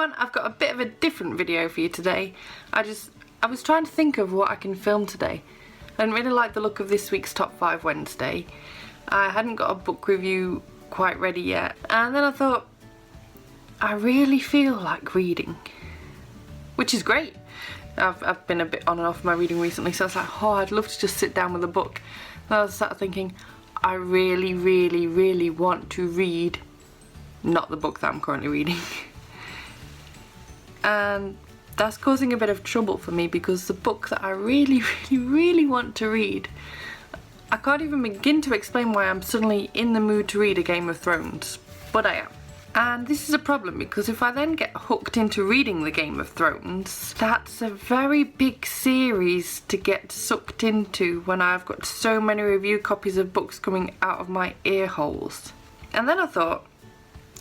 everyone, I've got a bit of a different video for you today. I was trying to think of what I can film today. I didn't really like the look of this week's Top 5 Wednesday. I hadn't got a book review quite ready yet, and then I thought, I really feel like reading, which is great. I've been a bit on and off my reading recently, so I was like, oh, I'd love to just sit down with a book. And I was sat thinking, I really, really, really want to read not the book that I'm currently reading. And that's causing a bit of trouble for me because the book that I really, really, really want to read, I can't even begin to explain why I'm suddenly in the mood to read a Game of Thrones, but I am. And this is a problem because if I then get hooked into reading the Game of Thrones, that's a very big series to get sucked into when I've got so many review copies of books coming out of my ear holes. And then I thought,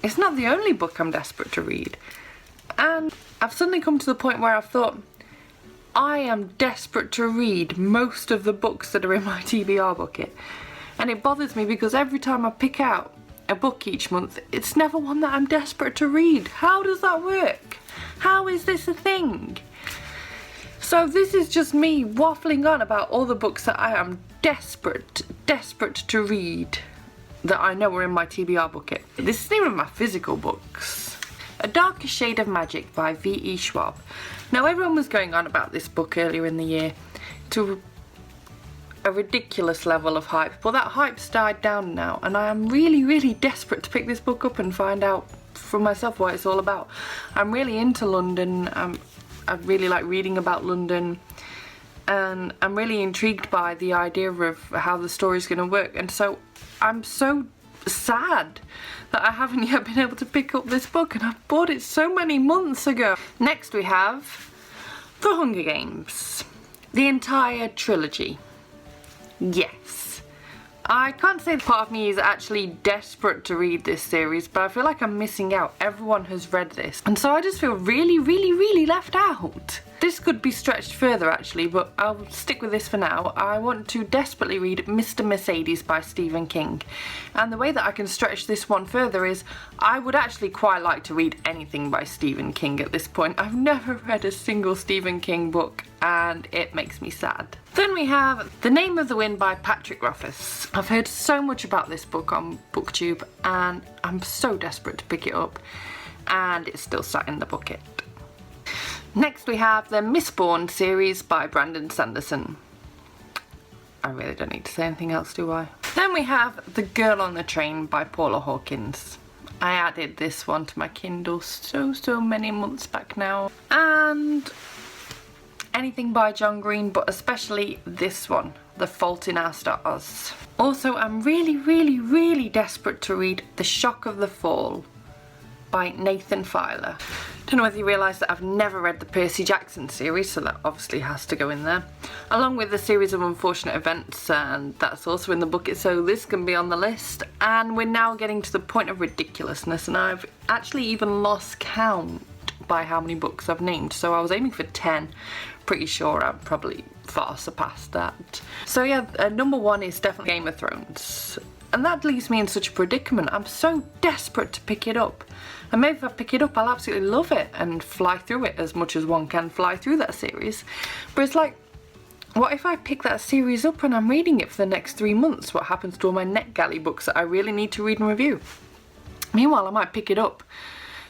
it's not the only book I'm desperate to read. And I've suddenly come to the point where I've thought, I am desperate to read most of the books that are in my TBR bucket. And it bothers me because every time I pick out a book each month, it's never one that I'm desperate to read. How does that work? How is this a thing? So this is just me waffling on about all the books that I am desperate to read that I know are in my TBR bucket. This isn't even my physical books. A Darker Shade of Magic by V.E. Schwab. Now everyone was going on about this book earlier in the year to a ridiculous level of hype, but that hype's died down now, and I am really, really desperate to pick this book up and find out for myself what it's all about. I'm really into London. I really like reading about London, and I'm really intrigued by the idea of how the story's going to work, and so I'm so sad that I haven't yet been able to pick up this book, and I bought it so many months ago. Next we have The Hunger Games, the entire trilogy. Yes, I can't say part of me is actually desperate to read this series, but I feel like I'm missing out. Everyone has read this, and so I just feel really, really, really left out. This could be stretched further actually, but I'll stick with this for now. I want to desperately read Mr. Mercedes by Stephen King, and the way that I can stretch this one further is I would actually quite like to read anything by Stephen King at this point. I've never read a single Stephen King book, and it makes me sad. Then we have The Name of the Wind by Patrick Rothfuss. I've heard so much about this book on BookTube, and I'm so desperate to pick it up, and it's still sat in the bucket. Next we have the Mistborn series by Brandon Sanderson. I really don't need to say anything else, do I? Then we have The Girl on the Train by Paula Hawkins. I added this one to my Kindle so many months back now. And anything by John Green, but especially this one, The Fault in Our Stars. Also, I'm really, really, really desperate to read The Shock of the Fall by Nathan Filer. Don't know whether you realise that I've never read the Percy Jackson series, so that obviously has to go in there. Along with the series of unfortunate events, and that's also in the bucket, so this can be on the list. And we're now getting to the point of ridiculousness, and I've actually even lost count by how many books I've named. So I was aiming for 10. Pretty sure I'm probably far surpassed that. So yeah, number one is definitely Game of Thrones. And that leaves me in such a predicament. I'm so desperate to pick it up. And maybe if I pick it up, I'll absolutely love it and fly through it as much as one can fly through that series. But it's like, what if I pick that series up and I'm reading it for the next 3 months? What happens to all my NetGalley books that I really need to read and review? Meanwhile, I might pick it up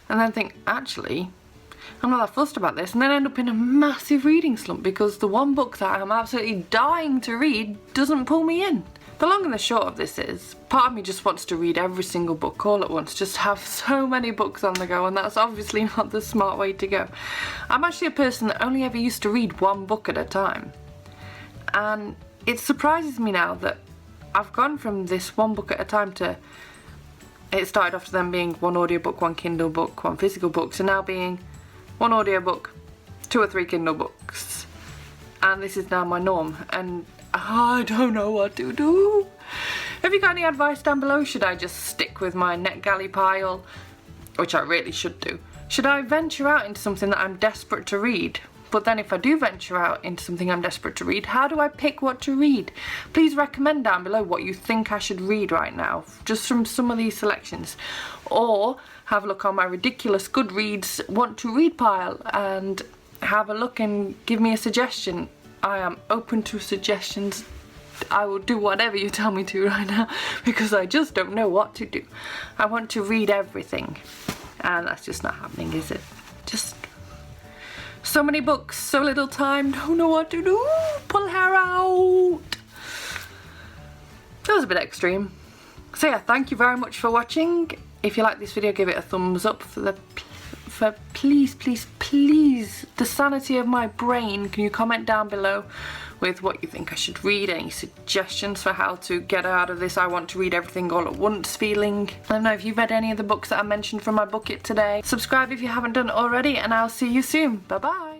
and then think, actually, I'm not that fussed about this, and then end up in a massive reading slump because the one book that I'm absolutely dying to read doesn't pull me in. The long and the short of this is, part of me just wants to read every single book all at once, just have so many books on the go, and that's obviously not the smart way to go. I'm actually a person that only ever used to read one book at a time, and it surprises me now that I've gone from this one book at a time to, it started off to them being one audiobook, one Kindle book, one physical book, to now being one audiobook, 2 or 3 Kindle books, and this is now my norm, and I don't know what to do. Have you got any advice down below? Should I just stick with my NetGalley pile, which I really should do? Should I venture out into something that I'm desperate to read? But then if I do venture out into something I'm desperate to read, how do I pick what to read? Please recommend down below what you think I should read right now, just from some of these selections. Or have a look on my ridiculous Goodreads want to read pile and have a look and give me a suggestion. I am open to suggestions. I will do whatever you tell me to right now because I just don't know what to do. I want to read everything and that's just not happening, is it? Just so many books, so little time, don't know what to do. Pull hair out. That was a bit extreme. So yeah, thank you very much for watching. If you like this video, give it a thumbs up. For please, please, please, the sanity of my brain, can you comment down below with what you think I should read, any suggestions for how to get out of this I want to read everything all at once feeling. I don't know if you've read any of the books that I mentioned from my bucket today. Subscribe if you haven't done it already and I'll see you soon. Bye bye.